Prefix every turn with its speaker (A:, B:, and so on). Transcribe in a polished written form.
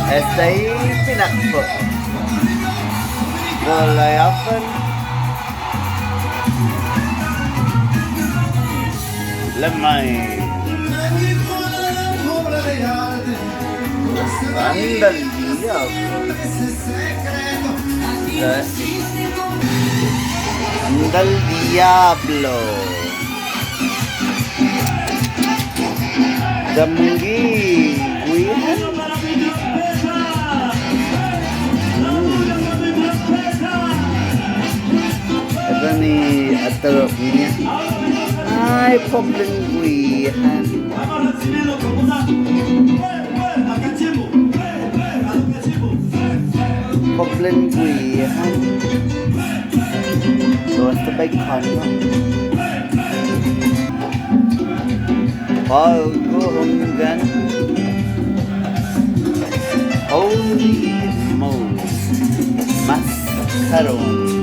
A: Estay pinakbo. Golayapan. Lamay. Andal Andal Diablo. Damgi. Guihan. Ito ni Atarok niya. Ay, poblengguihan. Poblengguihan. Basta by kono. Pagkuhunggan. Holy moly. Mascaron.